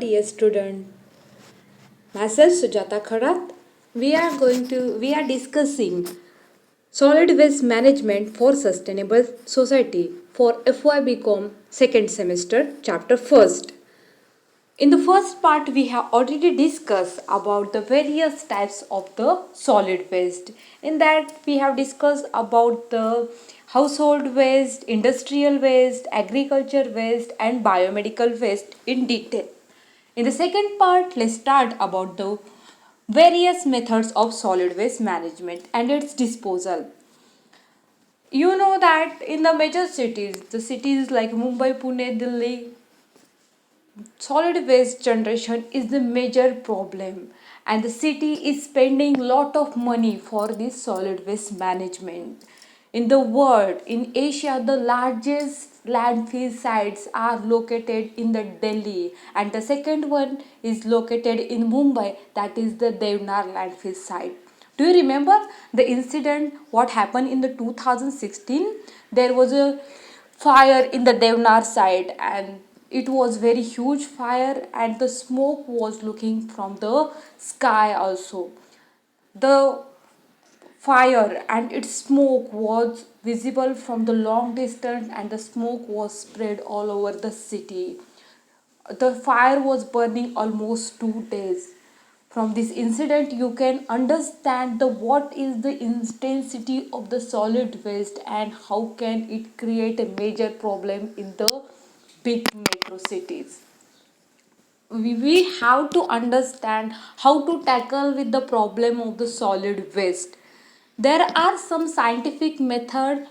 dear student. Myself Sujata Kharat. We are discussing solid waste management for sustainable society for FYBCom second semester chapter first. In the first part, we have already discussed about the various types of the solid waste. In that, we have discussed about the household waste, industrial waste, agriculture waste, and biomedical waste in detail. In the second part, let's start about the various methods of solid waste management and its disposal. You know that in the major cities, the cities like Mumbai, Pune, Delhi, solid waste generation is the major problem and the city is spending lot of money for this solid waste management. In the world, in Asia, the largest landfill sites are located in the Delhi and the second one is located in Mumbai, that is the Devnar landfill site. Do you remember the incident what happened in the 2016? There was a fire in the Devnar site and it was very huge fire and the smoke was looking from the sky also. The fire and its smoke was visible from the long distance and the smoke was spread all over the city. The fire was burning almost 2 days. From this incident you can understand the what is the intensity of the solid waste and how can it create a major problem in the big metro cities. We have to understand how to tackle with the problem of the solid waste. There are some scientific method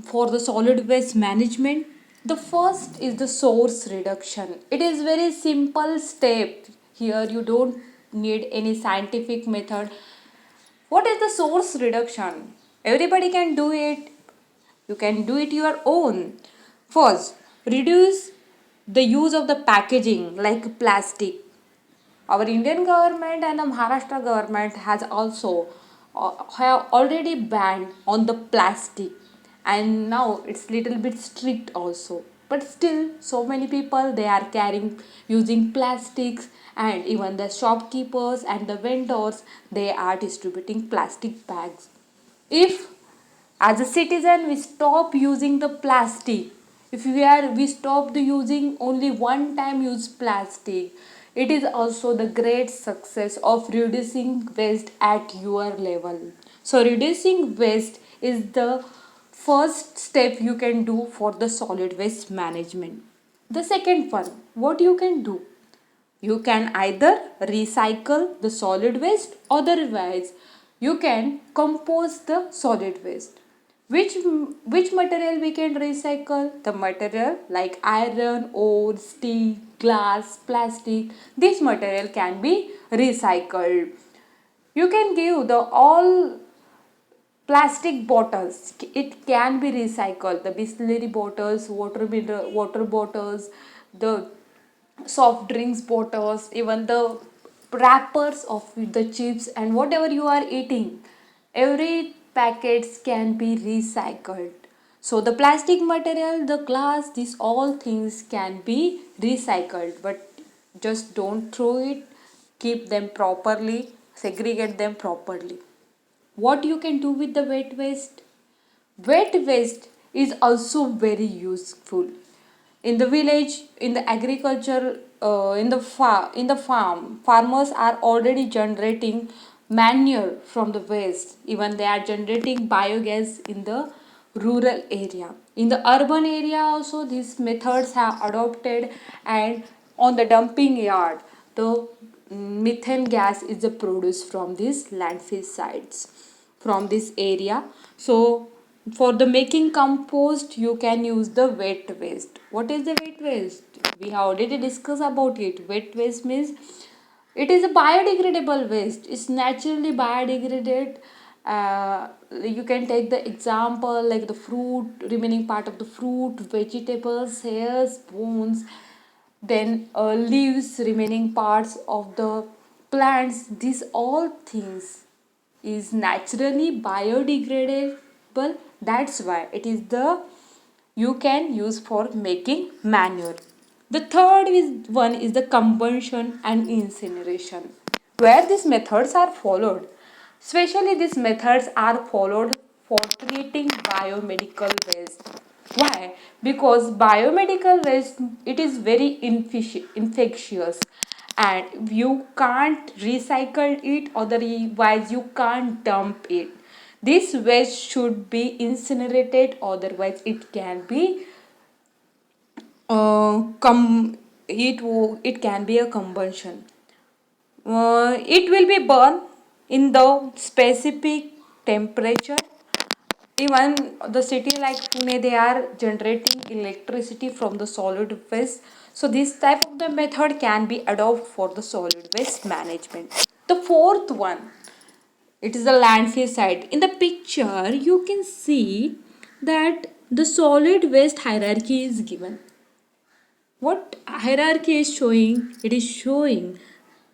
for the solid waste management. The first is the source reduction. It is very simple step. Here you don't need any scientific method. What is the source reduction? Everybody can do it. You can do it your own. First, reduce the use of the packaging like plastic. Our Indian government and the Maharashtra government has also have already banned on the plastic and now it's little bit strict also. But still so many people they are carrying using plastics and even the shopkeepers and the vendors they are distributing plastic bags. If as a citizen we stop using the plastic, if we stop the using only one time use plastic, it is also the great success of reducing waste at your level. So reducing waste is the first step you can do for the solid waste management. The second one, what you can do, you can either recycle the solid waste, otherwise you can compost the solid waste. Which material we can recycle? The material like iron, ore, steel, glass, plastic. This material can be recycled. You can give the all plastic bottles. It can be recycled. The Bisleri bottles, water bottles, the soft drinks bottles, even the wrappers of the chips and whatever you are eating, every packets can be recycled. So the plastic material, the glass, these all things can be recycled, but just don't throw it. Keep them properly, segregate them properly. What you can do with the wet waste? Wet waste is also very useful in the village, in the agriculture, in the farm. Farmers are already generating manure from the waste. Even they are generating biogas in the rural area. In the urban area also these methods have adopted, and on the dumping yard the methane gas is produced from these landfill sites from this area. So for the making compost you can use the wet waste. What is the wet waste? We have already discussed about it. Wet waste means it is a biodegradable waste. It's naturally biodegraded. You can take the example like the fruit, remaining part of the fruit, vegetables, hairs, bones, then leaves, remaining parts of the plants. These all things is naturally biodegradable. That's why it is the you can use for making manure. The third one is the combustion and incineration, where these methods are followed. Especially these methods are followed for treating biomedical waste. Why? Because biomedical waste, it is very infectious and you can't recycle it, otherwise you can't dump it. This waste should be incinerated, otherwise it can be it can be a combustion. It will be burned in the specific temperature. Even the city like Pune, they are generating electricity from the solid waste. So this type of the method can be adopted for the solid waste management. The fourth one, it is the landfill site. In the picture, you can see that the solid waste hierarchy is given. What hierarchy is showing? It is showing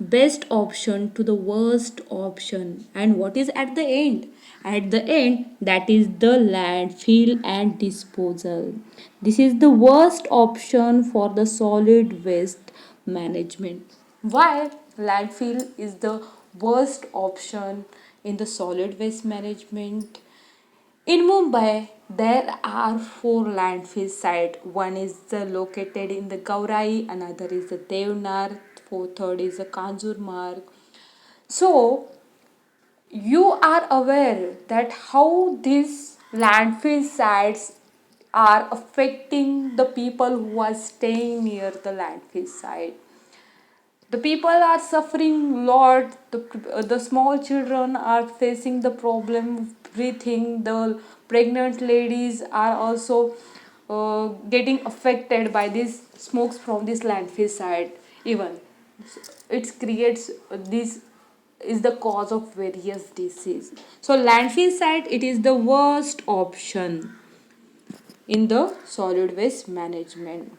best option to the worst option. And what is at the end? At the end, that is the landfill and disposal. This is the worst option for the solid waste management. Why landfill is the worst option in the solid waste management? In Mumbai, there are four landfill sites. One is located in the Gaurai, another is the Devnar, third is the Kanjurmarg. So, you are aware that how these landfill sites are affecting the people who are staying near the landfill site. The people are suffering lot. The small children are facing the problem of breathing. The pregnant ladies are also getting affected by these smokes from this landfill site. Even it creates this is the cause of various disease. So landfill site, it is the worst option in the solid waste management.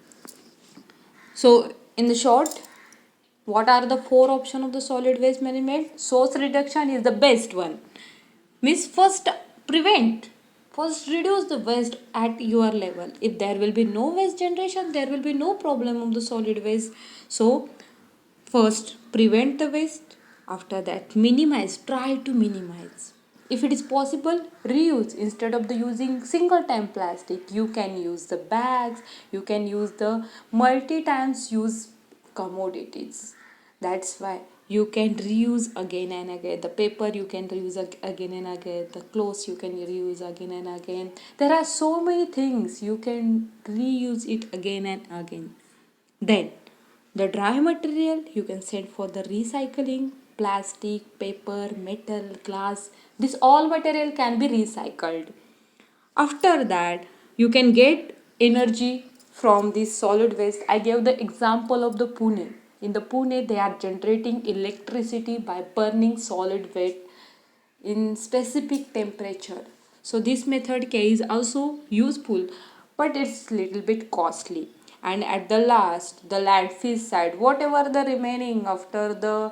So in the short, what are the four options of the solid waste management? Source reduction is the best one. Means first prevent, first reduce the waste at your level. If there will be no waste generation, there will be no problem of the solid waste. So first prevent the waste. After that minimize, try to minimize. If it is possible, reuse. Instead of the using single time plastic, you can use the bags, you can use the multi times use commodities. That's why you can reuse again and again. The paper you can reuse again and again. The clothes you can reuse again and again. There are so many things you can reuse it again and again. Then the dry material you can send for the recycling. Plastic, paper, metal, glass, this all material can be recycled. After that, you can get energy from this solid waste. I gave the example of the Pune. In the Pune, they are generating electricity by burning solid waste in specific temperature. So this method is also useful, but it's little bit costly. And at the last, the landfill side, whatever the remaining after the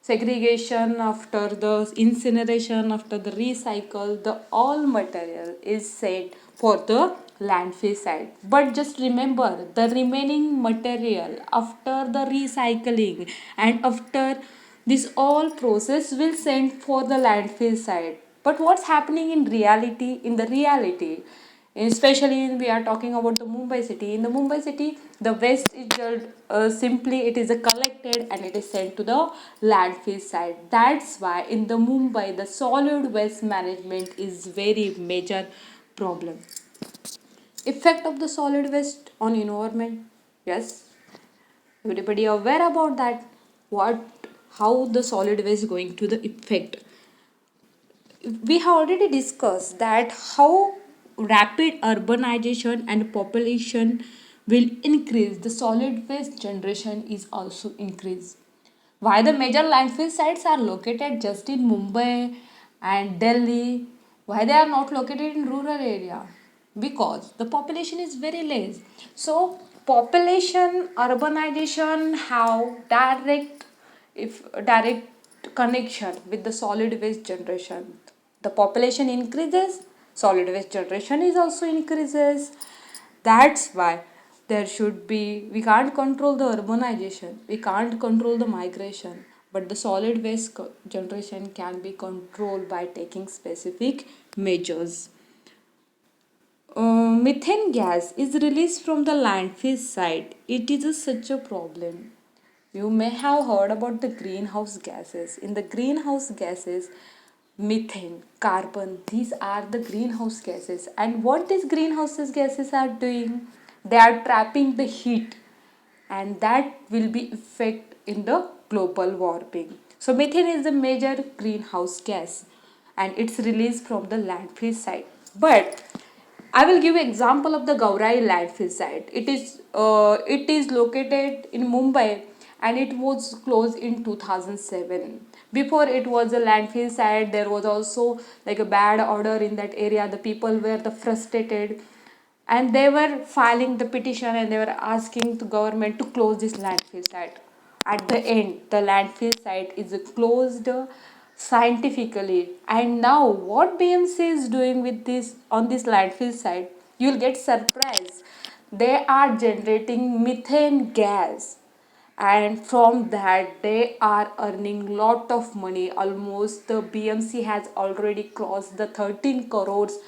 segregation, after the incineration, after the recycle, the all material is sent for the landfill site. But just remember, the remaining material after the recycling and after this all process will send for the landfill site. But what's happening in reality? In the reality, especially we are talking about the Mumbai city. In the Mumbai city, the waste is just simply it is collected and it is sent to the landfill site. That's why in the Mumbai, the solid waste management is very major problem. Effect of the solid waste on environment. Yes, everybody aware about that. What, how the solid waste going to the effect? We have already discussed that how rapid urbanization and population will increase, the solid waste generation is also increased. Why the major landfill sites are located just in Mumbai and Delhi? Why they are not located in rural area? Because the population is very less. So population urbanization have direct connection with the solid waste generation. The population increases, solid waste generation is also increases. That's why there should be, we can't control the urbanization, we can't control the migration, but the solid waste generation can be controlled by taking specific measures. Methane gas is released from the landfill site. It is such a problem. You may have heard about the greenhouse gases. In the greenhouse gases, methane, carbon, these are the greenhouse gases. And what these greenhouse gases are doing? They are trapping the heat, and that will be effect in the global warming. So methane is the major greenhouse gas, and it's released from the landfill site. But I will give example of the Gaurai landfill site. It is located in Mumbai, and it was closed in 2007. Before it was a landfill site, there was also like a bad odor in that area. The people were the frustrated, and they were filing the petition, and they were asking the government to close this landfill site. At the end, the landfill site is closed scientifically. And now what BMC is doing with this on this landfill site, you'll get surprised. They are generating methane gas, and from that they are earning lot of money. Almost the BMC has already crossed the 13 crores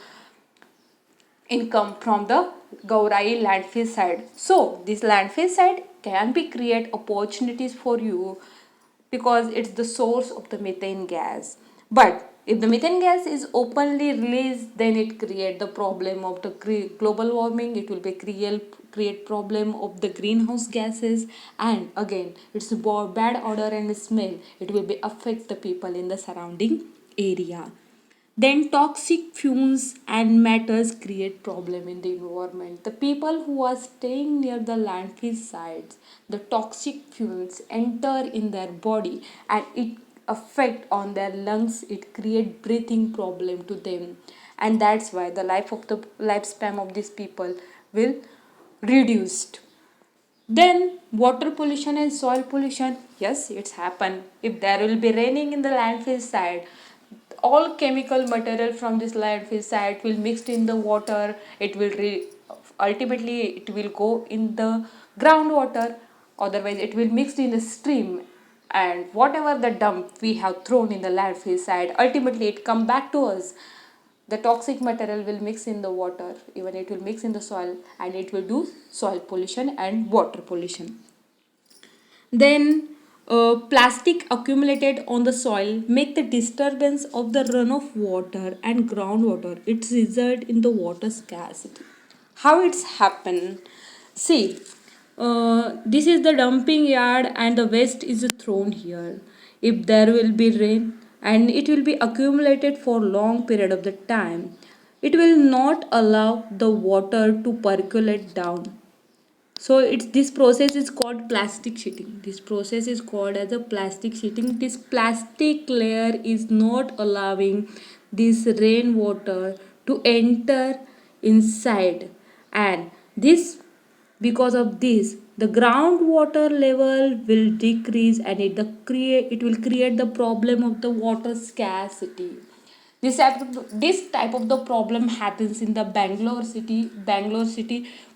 income from the Gaurai landfill site. So this landfill site can be create opportunities for you because it's the source of the methane gas. But if the methane gas is openly released, then it create the problem of the global warming. It will be create problem of the greenhouse gases, and again it's a bad odor and smell. It will be affect the people in the surrounding area. Then toxic fumes and matters create problem in the environment. The people who are staying near the landfill sites, the toxic fumes enter in their body, and it affect on their lungs. It create breathing problem to them, and that's why the lifespan of these people will reduced. Then water pollution and soil pollution. Yes, it's happened. If there will be raining in the landfill site, all chemical material from this landfill site will mixed in the water. It will ultimately it will go in the groundwater. Otherwise, it will mixed in the stream, and whatever the dump we have thrown in the landfill site, ultimately it come back to us. The toxic material will mix in the water, even it will mix in the soil, and it will do soil pollution and water pollution. Then plastic accumulated on the soil make the disturbance of the runoff water and groundwater. It's result in the water scarcity. How it's happen? See, this is the dumping yard, and the waste is thrown here. If there will be rain, and it will be accumulated for long period of the time, it will not allow the water to percolate down. So it's this process is called plastic sheeting. This process is called as a plastic sheeting. This plastic layer is not allowing this rainwater to enter inside, and this, because of this, the groundwater level will decrease, and it will create the problem of the water scarcity. This type of the problem happens in the Bangalore city.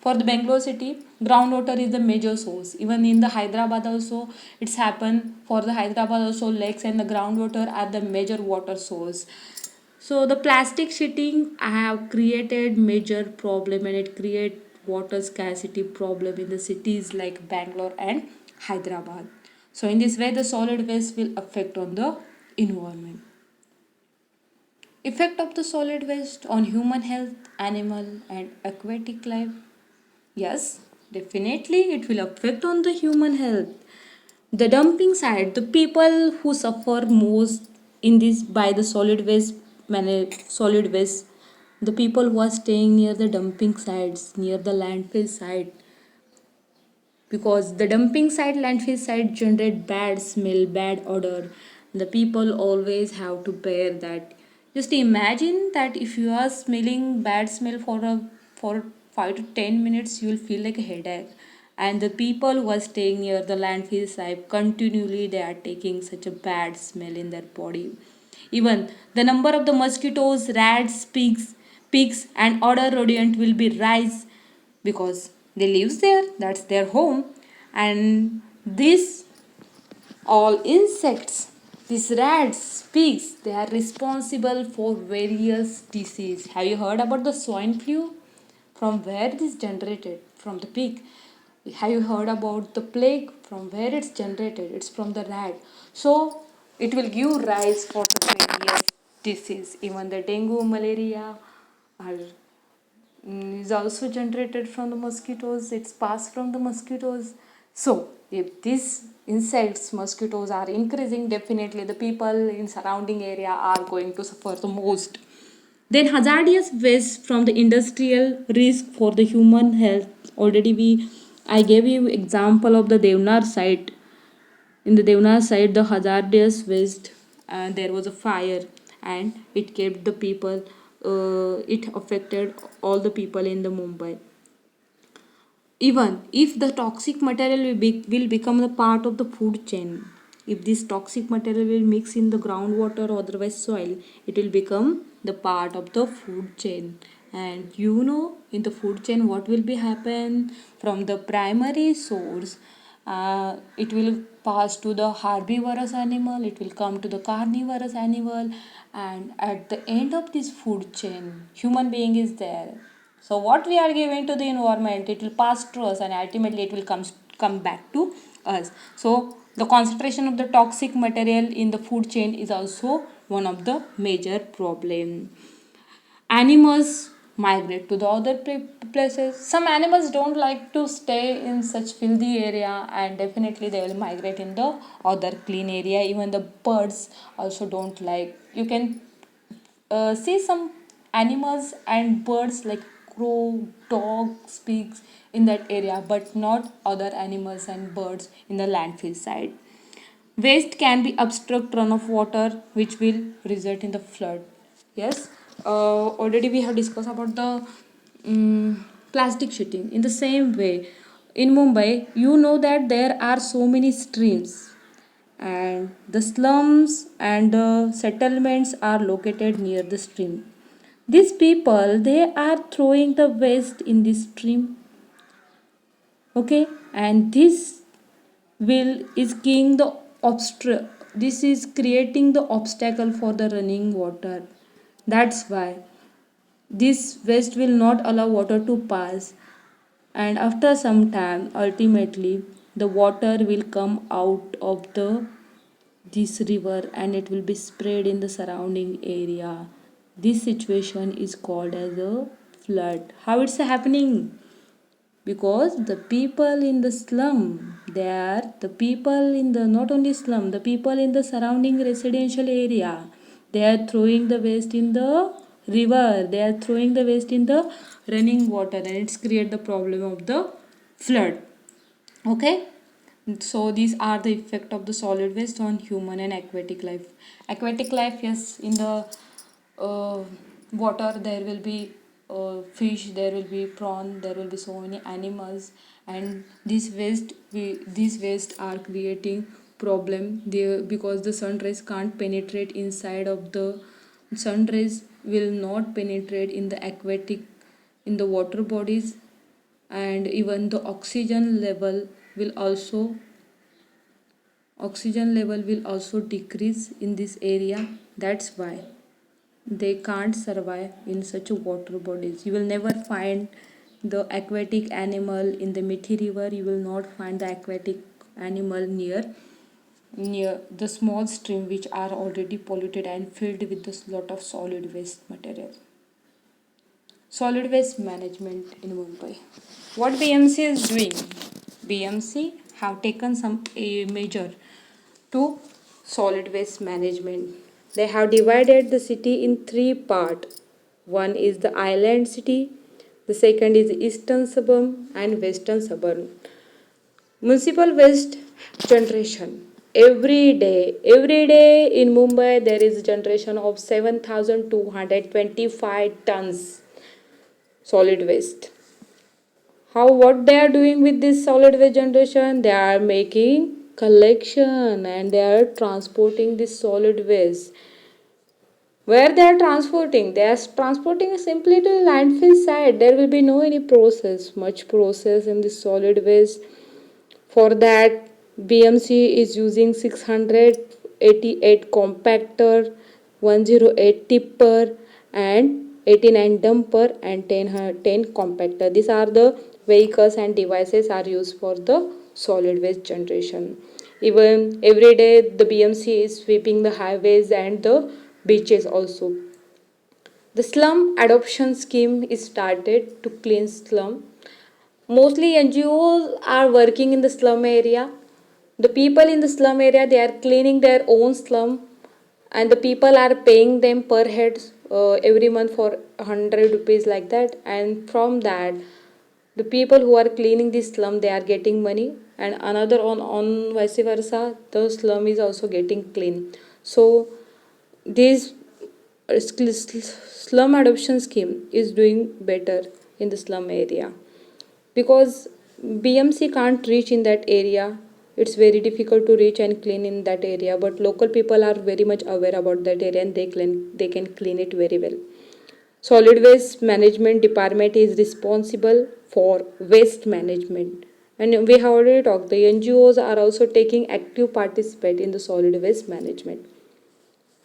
For the Bangalore city, groundwater is the major source. Even in the Hyderabad also, it's happened. For the Hyderabad also, lakes and the groundwater are the major water source. So the plastic sheeting have created major problem, and it create water scarcity problem in the cities like Bangalore and Hyderabad. So in this way, the solid waste will affect on the environment. Effect of the solid waste on human health, animal and aquatic life. Yes, definitely it will affect on the human health. The dumping side, the people who suffer most in this by the solid waste, the people who are staying near the dumping sites, near the landfill site, because the dumping site, landfill site generate bad smell, bad odor. The people always have to bear that. Just imagine that if you are smelling bad smell for 5 to 10 minutes, you will feel like a headache. And the people who are staying near the landfill site, continually they are taking such a bad smell in their body. Even the number of the mosquitoes, rats, pigs and other rodent will be rise, because They live there, that's their home. And this all insects, these rats, pigs, they are responsible for various disease. Have you heard about the swine flu? From where it is generated? From the pig. Have you heard about the plague? From where it's generated? It's from the rat. So it will give rise for the various disease. Even the dengue, malaria are is also generated from the mosquitoes. It's passed from the mosquitoes. So if these insects, mosquitoes are increasing, definitely the people in surrounding area are going to suffer the most. Then hazardous waste from the industrial risk for the human health. Already I gave you example of the Devnar site. In the Devnar site, the hazardous waste, there was a fire and it kept the people. It affected all the people in the Mumbai. Even if the toxic material will become the part of the food chain, if this toxic material will mix in the groundwater or otherwise soil, it will become the part of the food chain. And in the food chain, what will be happen from the primary source? It will pass to the herbivorous animal, it will come to the carnivorous animal, and at the end of this food chain, human being is there. So what we are giving to the environment, it will pass through us and ultimately it will come back to us. So the concentration of the toxic material in the food chain is also one of the major problem. Animals migrate to the other places. Some animals don't like to stay in such filthy area, and definitely they will migrate in the other clean area. Even the birds also don't like. You can see some animals and birds like crow, dogs, pigs in that area, but not other animals and birds in the landfill side. Waste can be obstruct run of water, which will result in the flood. Yes, already we have discussed about the plastic sheeting. In the same way, in Mumbai, that there are so many streams, and the slums and the settlements are located near the stream. These people, they are throwing the waste in the stream, okay, and this is creating the obstacle for the running water. That's why this waste will not allow water to pass, and after some time ultimately the water will come out of this river and it will be spread in the surrounding area. This situation is called as a flood. How it's happening? Because the people in the slum, they are the people in the not only slum, the people in the surrounding residential area, they are throwing the waste in the river, they are throwing the waste in the running water, and it's create the problem of the flood. Okay, so these are the effect of the solid waste on human and aquatic life. Aquatic life, yes, in the uh, water there will be fish, there will be prawn, there will be so many animals, and these waste are creating problem there, because the sun rays can't penetrate inside of the sun rays will not penetrate in the aquatic, in the water bodies, and even the oxygen level will also decrease in this area. That's why they can't survive in such water bodies. You will never find the aquatic animal in the Mithi river. You will not find the aquatic animal near the small stream which are already polluted and filled with this lot of solid waste material. Solid waste management in Mumbai. What BMC is doing? BMC have taken some a measure to solid waste management. They have divided the city in three parts. One is the island city, the second is eastern suburb and western suburb. Municipal waste generation. Every day in Mumbai there is a generation of 7,225 tons solid waste. How what they are doing with this solid waste generation? They are making collection and they are transporting this solid waste. Where they are transporting? They are transporting simply to landfill site. There will be no any process, much process in the solid waste. For that, BMC is using 688 compactor, 108 tipper, and 89 dumper and 10 compactor. These are the vehicles and devices are used for the solid waste generation. Even every day, the BMC is sweeping the highways and the beaches also. The slum adoption scheme is started to clean slum. Mostly NGOs are working in the slum area. The people in the slum area, they are cleaning their own slum, and the people are paying them per head every month for 100 rupees like that. And from that, the people who are cleaning the slum, they are getting money, and another on vice versa, the slum is also getting clean. So this slum adoption scheme is doing better in the slum area because BMC can't reach in that area. It's very difficult to reach and clean in that area, but local people are very much aware about that area and they can clean it very well. Solid waste management department is responsible for waste management. And we have already talked, the NGOs are also taking active participate in the solid waste management.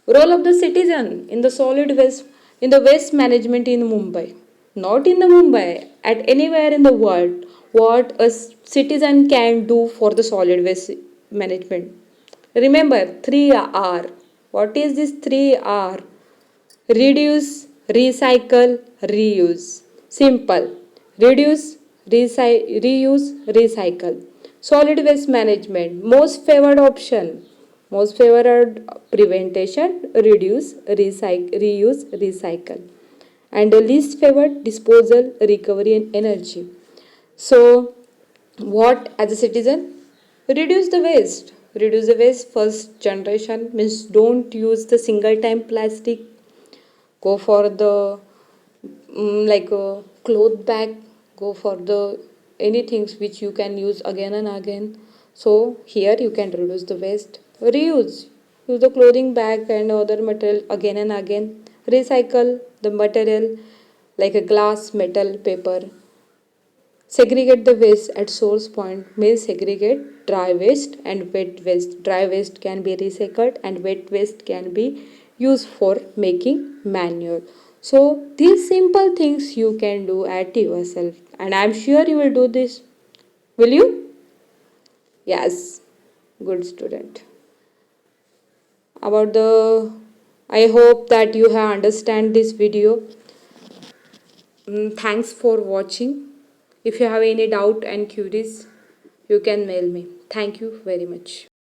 Role of the citizen in the solid waste in the waste management in Mumbai. Not in the Mumbai, at anywhere in the world, what a citizen can do for the solid waste management. Remember 3R. What is this 3R? Reduce, recycle, reuse. Simple. Reduce, reuse, recycle. Solid waste management. Most favored option. Most favored prevention, reduce, reuse, recycle. And the least favored disposal, recovery, and energy. So, what as a citizen? Reduce the waste. Reduce the waste. First generation means don't use the single time plastic. Go for the like a cloth bag. Go for the anything which you can use again and again. So here you can reduce the waste. Reuse. Use the clothing bag and other material again and again. Recycle the material like a glass, metal, paper. Segregate the waste at source point means segregate dry waste and wet waste. Dry waste can be recycled and wet waste can be used for making manure. So these simple things you can do at yourself, and I'm sure you will do this. Will you? Yes, good student. About the I hope that you have understand this video. Thanks for watching. If you have any doubt and queries, you can mail me. Thank you very much.